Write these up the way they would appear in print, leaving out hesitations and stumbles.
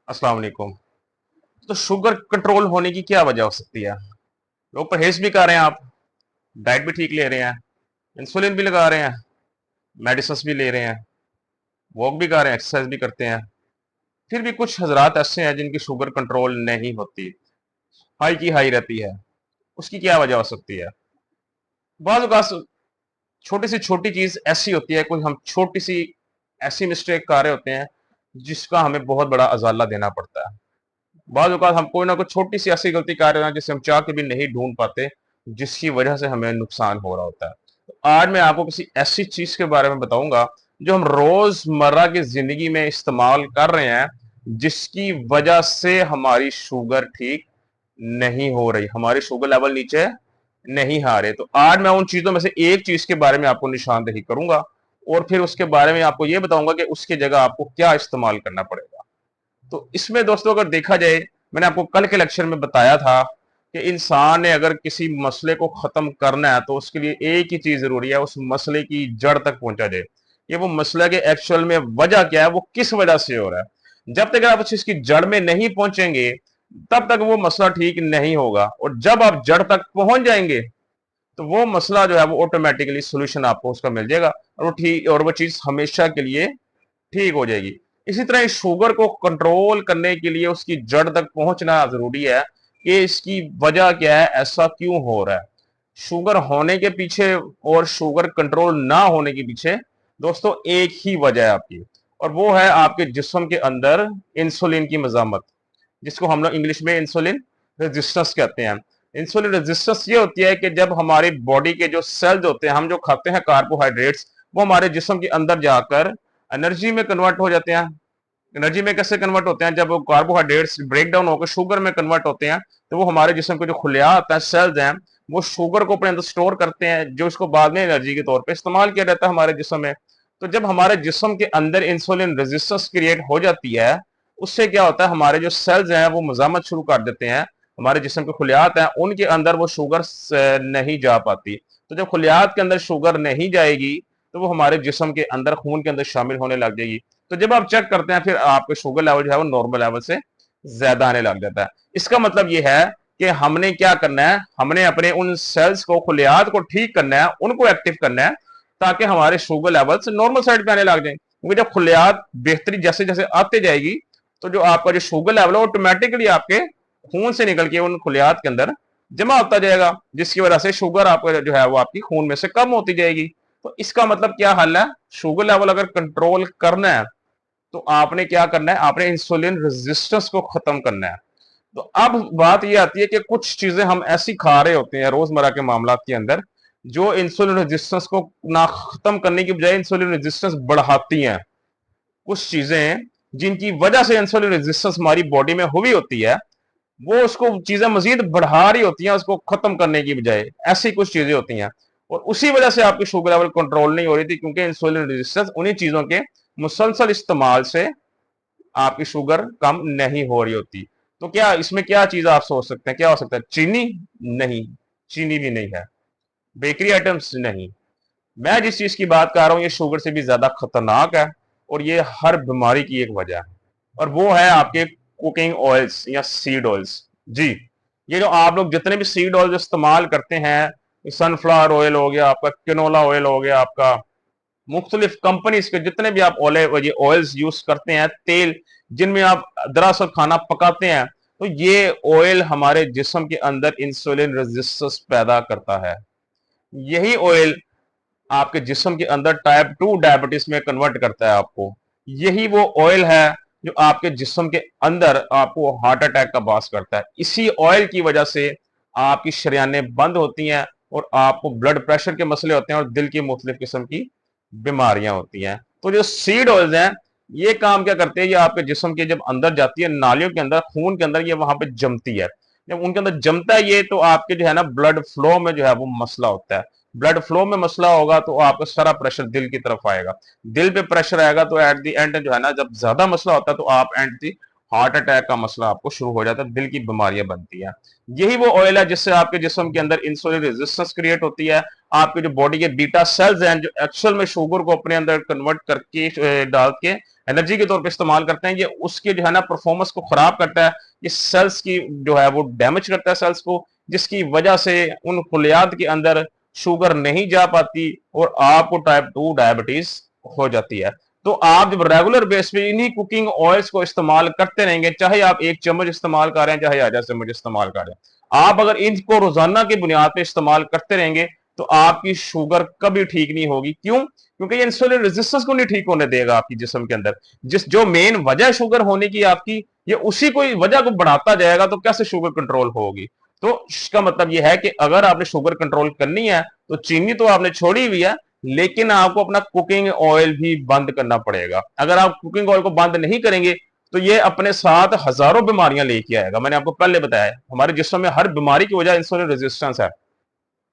अस्सलाम वालेकुम। तो शुगर कंट्रोल होने की क्या वजह हो सकती है? लोग परहेज भी कर रहे हैं, आप डाइट भी ठीक ले रहे हैं, इंसुलिन भी लगा रहे हैं, मेडिसिन भी ले रहे हैं, वॉक भी कर रहे हैं, एक्सरसाइज भी करते हैं, फिर भी कुछ हजरात ऐसे हैं जिनकी शुगर कंट्रोल नहीं होती, हाई की हाई रहती है। उसकी क्या वजह हो सकती है? बाज़ औक़ात छोटी से छोटी चीज ऐसी होती है, कोई हम छोटी सी ऐसी मिस्टेक कर रहे होते हैं जिसका हमें बहुत बड़ा अजाला देना पड़ता है। बाज़ औक़ात हम कोई ना कोई छोटी सी ऐसी गलती कर रहे हैं जिसे हम चाह के भी नहीं ढूंढ पाते, जिसकी वजह से हमें नुकसान हो रहा होता है। तो आज मैं आपको किसी ऐसी चीज के बारे में बताऊंगा जो हम रोजमर्रा की जिंदगी में इस्तेमाल कर रहे हैं, जिसकी वजह से हमारी शुगर ठीक नहीं हो रही, हमारी शुगर लेवल नीचे नहीं आ रहे। तो आज मैं उन चीजों में से एक चीज के बारे में आपको निशानदेही करूंगा और फिर उसके बारे में आपको यह बताऊंगा कि उसकी जगह आपको क्या इस्तेमाल करना पड़ेगा। तो इसमें दोस्तों अगर देखा जाए, मैंने आपको कल के लेक्चर में बताया था कि इंसान ने अगर किसी मसले को खत्म करना है तो उसके लिए एक ही चीज जरूरी है, उस मसले की जड़ तक पहुंचा जाए। ये वो मसला के एक्चुअल में वजह क्या है, वो किस वजह से हो रहा है। जब तक आप इसकी जड़ में नहीं पहुंचेंगे तब तक वो मसला ठीक नहीं होगा, और जब आप जड़ तक पहुंच जाएंगे तो वो मसला जो है वो ऑटोमेटिकली सोल्यूशन आपको उसका मिल जाएगा, और वो ठीक, और वो चीज हमेशा के लिए ठीक हो जाएगी। इसी तरह इस शुगर को कंट्रोल करने के लिए उसकी जड़ तक पहुंचना जरूरी है कि इसकी वजह क्या है, ऐसा क्यों हो रहा है। शुगर होने के पीछे और शुगर कंट्रोल ना होने के पीछे दोस्तों एक ही वजह है आपकी, और वो है आपके जिस्म के अंदर इंसुलिन की मजामत, जिसको हम लोग इंग्लिश में इंसुलिन रेजिस्टेंस कहते हैं। इंसुलिन रेजिस्टेंस ये होती है कि जब हमारी बॉडी के जो सेल्स होते हैं, हम जो खाते हैं कार्बोहाइड्रेट्स, वो हमारे जिस्म के अंदर जाकर एनर्जी में कन्वर्ट हो जाते हैं। एनर्जी में कैसे कन्वर्ट होते हैं? जब वो कार्बोहाइड्रेट्स ब्रेक डाउन होकर शुगर में कन्वर्ट होते हैं, तो वो हमारे जिस्म के जो खुलियात हैं, सेल्स हैं, वो शुगर को अपने अंदर स्टोर करते हैं, जो इसको बाद में एनर्जी के तौर पे इस्तेमाल किया जाता है हमारे जिस्म में। तो जब हमारे जिस्म के अंदर इंसुलिन रेजिस्टेंस क्रिएट हो जाती है, उससे क्या होता है, हमारे जो सेल्स हैं वो मजामत शुरू कर देते हैं, हमारे जिस्म के खुलियात हैं उनके अंदर वो शुगर नहीं जा पाती। तो जब खुलियात के अंदर शुगर नहीं जाएगी तो वो हमारे जिस्म के अंदर, खून के अंदर शामिल होने लग जाएगी। तो जब आप चेक करते हैं फिर आपके शुगर लेवल जो है वो नॉर्मल लेवल से ज्यादा आने लग जाता है। इसका मतलब ये है कि हमने क्या करना है, हमने अपने उन सेल्स को, खुलियात को ठीक करना है, उनको एक्टिव करना है, ताकि हमारे शुगर लेवल्स नॉर्मल साइड पे आने लग जाए। क्योंकि जब खुलियात बेहतरी जैसे जैसे आते जाएगी तो जो आपका जो शुगर लेवल है ऑटोमेटिकली आपके खून से निकल के उन खुलियात के अंदर जमा होता जाएगा, जिसकी वजह से शुगर आपका जो है वो आपकी खून में से कम होती जाएगी। तो इसका मतलब क्या हल है, शुगर लेवल अगर कंट्रोल करना है तो आपने क्या करना है, आपने इंसुलिन रेजिस्टेंस को खत्म करना है। तो अब बात यह आती है कि कुछ चीजें हम ऐसी खा रहे होते हैं रोजमर्रा के मामला के अंदर, जो इंसुलिन रेजिस्टेंस को ना खत्म करने की बजाय इंसुलिन रेजिस्टेंस बढ़ाती हैं। कुछ चीजें जिनकी वजह से इंसुलिन रेजिस्टेंस हमारी बॉडी में हुई होती है, वो उसको चीजें मजीद बढ़ा रही होती हैं उसको खत्म करने की बजाय। ऐसी कुछ चीजें होती हैं, और उसी वजह से आपकी शुगर लेवल कंट्रोल नहीं हो रही थी, क्योंकि इंसुलिन रेजिस्टेंस उन्हीं चीजों के मुसलसल इस्तेमाल से आपकी शुगर कम नहीं हो रही होती। तो क्या इसमें क्या चीज आप सोच सकते हैं, क्या हो सकता है? चीनी? नहीं, चीनी भी नहीं है। Bakery items? नहीं। मैं जिस चीज की बात कर रहा हूं ये शुगर से भी ज्यादा खतरनाक है, और ये हर बीमारी की एक वजह है, और वो है आपके कुकिंग ऑयल्स या सीड ऑयल्स। जी, ये जो आप लोग जितने भी सीड ऑयल इस्तेमाल करते हैं, सनफ्लावर ऑयल हो गया आपका, किनोला ऑयल हो गया आपका, मुख्तलिफ कंपनीज के जितने भी आप ये ऑयल्स यूज करते हैं, तेल जिनमें आप दरअसल खाना पकाते हैं, तो ये ऑयल हमारे जिस्म के अंदर इंसुलिन रेजिस्टेंस पैदा करता है। यही ऑयल आपके जिस्म के अंदर टाइप 2 डायबिटीज में कन्वर्ट करता है आपको। यही वो ऑयल है जो आपके जिस्म के अंदर आपको हार्ट अटैक का बास करता है। इसी ऑयल की वजह से आपकी शरियानें बंद होती हैं, और आपको ब्लड प्रेशर के मसले होते हैं, और दिल की मुख्तलिफ किस्म की बीमारियां होती हैं। तो जो सीड ऑयल्स हैं, ये काम क्या करते हैं, ये आपके जिस्म के जब अंदर जाती है, नालियों के अंदर, खून के अंदर, ये वहां पे जमती है। जब उनके अंदर जमता है ये, तो आपके जो है ना ब्लड फ्लो में जो है वो मसला होता है। ब्लड फ्लो में मसला होगा तो आपका सारा प्रेशर दिल की तरफ आएगा। दिल पे प्रेशर आएगा तो एट द एंड जो है ना, जब ज्यादा मसला होता है तो आप एंड दी हार्ट अटैक का मसला आपको शुरू हो जाता है, दिल की बीमारियां बनती हैं। यही वो ऑयल है जिससे आपके जिस्म के अंदर इंसुलिन रेजिस्टेंस क्रिएट होती है। आपके जो बॉडी के बीटा सेल्स हैं जो एक्चुअल में शुगर को अपने अंदर कन्वर्ट करके डाल के एनर्जी के तौर पे इस्तेमाल करते हैं, ये उसके जो है ना परफॉर्मेंस को खराब करता है। ये सेल्स की जो है वो डैमेज करता है सेल्स को, जिसकी वजह से उन खुलियात के अंदर शुगर नहीं जा पाती और आपको टाइप 2 डायबिटीज हो जाती है। तो आप जब रेगुलर बेस पे इन्हीं कुकिंग ऑयल्स को इस्तेमाल करते रहेंगे, चाहे आप 1 चम्मच इस्तेमाल कर रहे हैं चाहे आधा चम्मच इस्तेमाल कर रहे हैं, आप अगर इनको रोजाना की बुनियाद पे इस्तेमाल करते रहेंगे तो आपकी शुगर कभी ठीक नहीं होगी। क्यों? क्योंकि ये इंसुलिन रेजिस्टेंस को नहीं ठीक होने देगा आपकी जिस्म के अंदर। जिस जो मेन वजह शुगर होने की आपकी, ये उसी को वजह को बढ़ाता जाएगा, तो कैसे शुगर कंट्रोल होगी? तो इसका मतलब यह है कि अगर आपने शुगर कंट्रोल करनी है तो चीनी तो आपने छोड़ी हुई है, लेकिन आपको अपना कुकिंग ऑयल भी बंद करना पड़ेगा। अगर आप कुकिंग ऑयल को बंद नहीं करेंगे तो ये अपने साथ हजारों बीमारियां लेके आएगा। मैंने आपको पहले बताया हमारे जिस्म में हर बीमारी की वजह इंसुलिन रेजिस्टेंस है।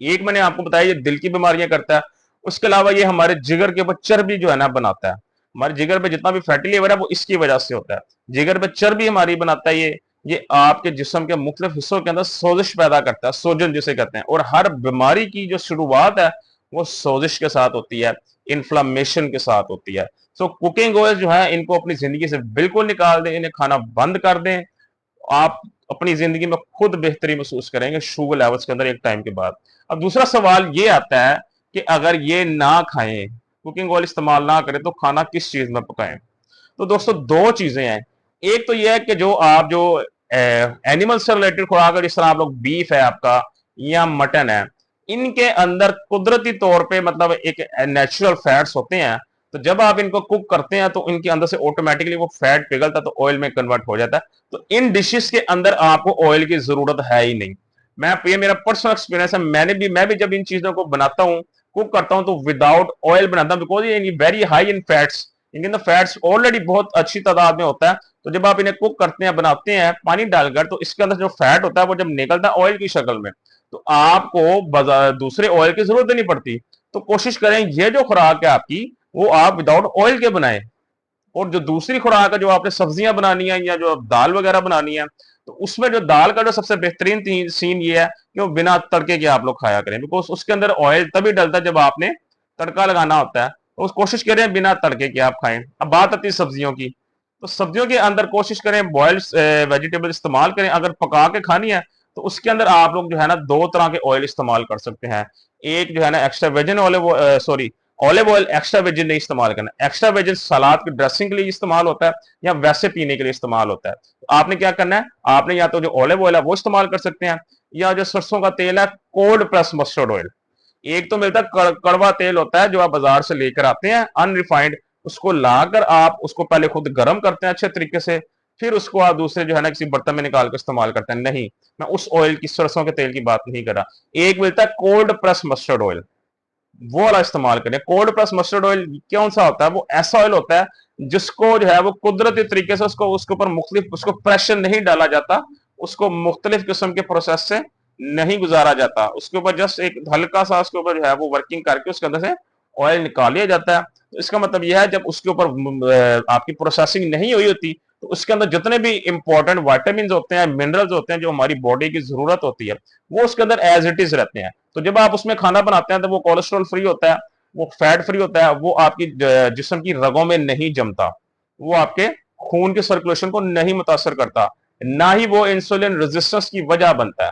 एक मैंने आपको बताया ये दिल की बीमारियां करता है, उसके अलावा ये हमारे जिगर के ऊपर चर्बी जो है ना बनाता है। हमारे जिगर पे जितना भी फैटी लिवर है वो इसकी वजह से होता है। जिगर पे चर्बी हमारी बनाता है ये आपके जिस्म के मुख्तलिफ हिस्सों के अंदर सोजिश पैदा करता है, सोजन जिसे कहते हैं। और हर बीमारी की जो शुरुआत है वो सोजिश के साथ होती है, इन्फ्लामेशन के साथ होती है। सो कुकिंग ऑयल जो है इनको अपनी जिंदगी से बिल्कुल निकाल दें, इन्हें खाना बंद कर दें। आप अपनी जिंदगी में खुद बेहतरी महसूस करेंगे शुगर लेवल्स के अंदर एक टाइम के बाद। अब दूसरा सवाल ये आता है कि अगर ये ना खाएं, कुकिंग ऑयल इस्तेमाल ना करें, तो खाना किस चीज में पकाएं? तो दोस्तों दो चीजें हैं। एक तो यह है कि जो आप जो एनिमल से रिलेटेड खुराक है, जिस तरह आप लोग बीफ है आपका या मटन है, इनके अंदर कुदरती तौर पे मतलब एक नेचुरल फैट्स होते हैं। तो जब आप इनको कुक करते हैं तो इनके अंदर से ऑटोमेटिकली वो फैट पिघलता है तो ऑयल में कन्वर्ट हो जाता है। तो इन डिशेस के अंदर आपको ऑयल की जरूरत है ही नहीं। ये मेरा पर्सनल एक्सपीरियंस है। मैं भी जब इन चीजों को बनाता हूँ, कुक करता हूँ, तो विदाउट ऑयल बनाता हूँ, बिकॉज ये वेरी हाई इन फैट्स। इनके अंदर फैट्स ऑलरेडी बहुत अच्छी तादाद में होता है। तो जब आप इन्हें कुक करते हैं, बनाते हैं पानी डालकर, तो इसके अंदर जो फैट होता है वो जब निकलता है ऑयल की शक्ल में, तो आपको दूसरे ऑयल की जरूरत नहीं पड़ती। तो कोशिश करें ये जो खुराक है आपकी वो आप विदाउट ऑयल के बनाएं। और जो दूसरी खुराक है, जो आपने सब्जियां बनानी है या जो दाल वगैरह बनानी है, तो उसमें जो दाल का जो सबसे बेहतरीन सीन ये है कि वो बिना तड़के के आप लोग खाया करें, बिकॉज उसके अंदर ऑयल तभी डलता है जब आपने तड़का लगाना होता है। तो कोशिश करें बिना तड़के के आप खाएं। अब बात आती है सब्जियों की, तो सब्जियों के अंदर कोशिश करें बॉइल्ड वेजिटेबल इस्तेमाल करें। अगर पका के खानी है तो उसके अंदर आप लोग जो है ना दो तरह के ऑयल इस्तेमाल कर सकते हैं। एक जो है ना extra virgin olive oil extra virgin नहीं इस्तेमाल करना। एक्स्ट्रा वर्जिन सलाद की ड्रेसिंग के लिए इस्तेमाल होता है या वैसे पीने के लिए इस्तेमाल होता है। तो आपने क्या करना है, आपने या तो जो ऑलिव ऑयल है वो इस्तेमाल कर सकते हैं, या जो सरसों का तेल है कोल्ड प्रेस मस्टर्ड ऑयल। एक तो मिलता है कड़वा तेल होता है जो आप बाजार से लेकर आते हैं अनरिफाइंड, उसको लाकर आप उसको पहले खुद गर्म करते हैं अच्छे तरीके से, फिर उसको आप दूसरे जो है ना किसी बर्तन में निकाल कर इस्तेमाल करते हैं। नहीं, मैं उस ऑयल की, सरसों के तेल की बात नहीं कर रहा। एक मिलता है कोल्ड प्रेस मस्टर्ड ऑयल, वो वाला इस्तेमाल करें। कोल्ड प्रेस मस्टर्ड ऑयल कौन सा होता है? वो ऐसा ऑयल होता है जिसको जो है वो कुदरती तरीके से उसको उसके ऊपर मुख्तलिफ उसको प्रेशर नहीं डाला जाता, उसको मुख्तलिफ किस्म के प्रोसेस से नहीं गुजारा जाता, उसके ऊपर जस्ट एक हल्का सा उसके ऊपर जो है वो वर्किंग करके उसके अंदर से ऑयल निकाल लिया जाता है। तो इसका मतलब यह है जब उसके ऊपर आपकी प्रोसेसिंग नहीं हुई होती तो उसके अंदर जितने भी इंपॉर्टेंट वाइटामिन होते हैं, मिनरल्स होते हैं जो हमारी बॉडी की जरूरत होती है, वो उसके अंदर एज इट इज रहते हैं। तो जब आप उसमें खाना बनाते हैं तो वो कोलेस्ट्रॉल फ्री होता है, वो फैट फ्री होता है, वो आपकी जिस्म की रगों में नहीं जमता, वो आपके खून के सर्कुलेशन को नहीं मुतासर करता, ना ही वो इंसुलिन रेजिस्टेंस की वजह बनता है,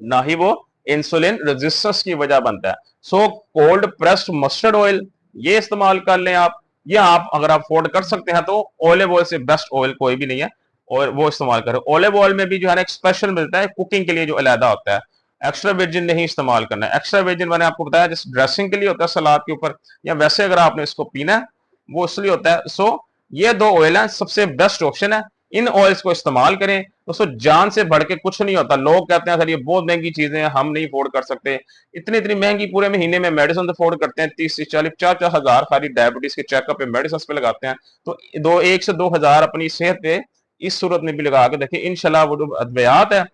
ना ही वो इंसुलिन रेजिस्टेंस की वजह बनता है। So cold pressed mustard oil ये इस्तेमाल कर लें आप, या आप अगर आप अफोर्ड कर सकते हैं तो ऑलिव ऑयल से बेस्ट ऑयल कोई भी नहीं है, और वो इस्तेमाल करें। ऑलिव ऑयल में भी जो है ना एक स्पेशल मिलता है कुकिंग के लिए जो अलहदा होता है, एक्स्ट्रा वर्जिन नहीं इस्तेमाल करना है। एक्स्ट्रा वर्जिन मैंने आपको बताया जिस ड्रेसिंग के लिए होता है सलाद के ऊपर, या वैसे अगर आपने इसको पीना है वो इसलिए होता है। सो ये दो ऑयल है सबसे बेस्ट ऑप्शन है, इन ऑयल्स को इस्तेमाल करें। दोस्तों जान से बढ़ के कुछ नहीं होता। लोग कहते हैं सर ये बहुत महंगी चीजें हैं, हम नहीं अफोर्ड कर सकते, इतनी इतनी महंगी, पूरे महीने में मेडिसिन अफोर्ड करते हैं 30 से 40 4 हजार खाली डायबिटीज के चेकअप पे मेडिसिन पे लगाते हैं। तो 1 से 2 हजार अपनी सेहत पे इस सूरत में भी लगा के देखिए, इंशाल्लाह वो जो अद्वियात है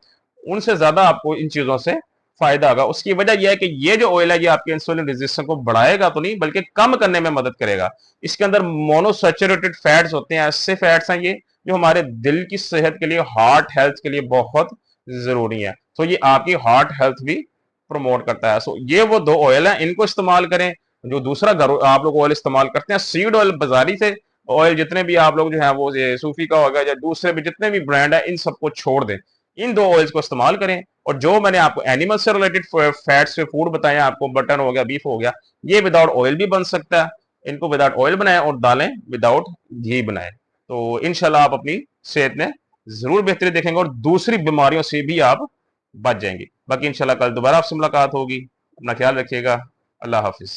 उनसे ज्यादा आपको इन चीजों से फायदा होगा। उसकी वजह यह है कि ये जो ऑयल है ये आपके इंसुलिन रेजिस्टेंस को बढ़ाएगा तो नहीं बल्कि कम करने में मदद करेगा। इसके अंदर मोनोसैचुरेटेड फैट्स होते हैं, ऐसे फैट्स हैं ये जो हमारे दिल की सेहत के लिए, हार्ट हेल्थ के लिए बहुत जरूरी है। तो ये आपकी हार्ट हेल्थ भी प्रमोट करता है। सो ये वो दो ऑयल हैं, इनको इस्तेमाल करें। जो दूसरा घर आप लोग ऑयल इस्तेमाल करते हैं, सीड ऑयल, बाजारी से ऑयल जितने भी आप लोग जो है वो ये सूफी का होगा या दूसरे भी जितने भी ब्रांड है, इन सबको छोड़ दें, इन दो ऑयल्स को इस्तेमाल करें। और जो मैंने आपको एनिमल से रिलेटेड फैट्स से फूड बताए, आपको मटन हो गया, बीफ हो गया, ये विदाउट ऑयल भी बन सकता है। इनको विदाउट ऑयल बनाएं और दालें विदाउट घी बनाएं। तो इंशाल्लाह आप अपनी सेहत में जरूर बेहतरी देखेंगे और दूसरी बीमारियों से भी आप बच जाएंगे। बाकी इंशाल्लाह कल दोबारा आपसे मुलाकात होगी। अपना ख्याल रखिएगा। अल्लाह हाफिज।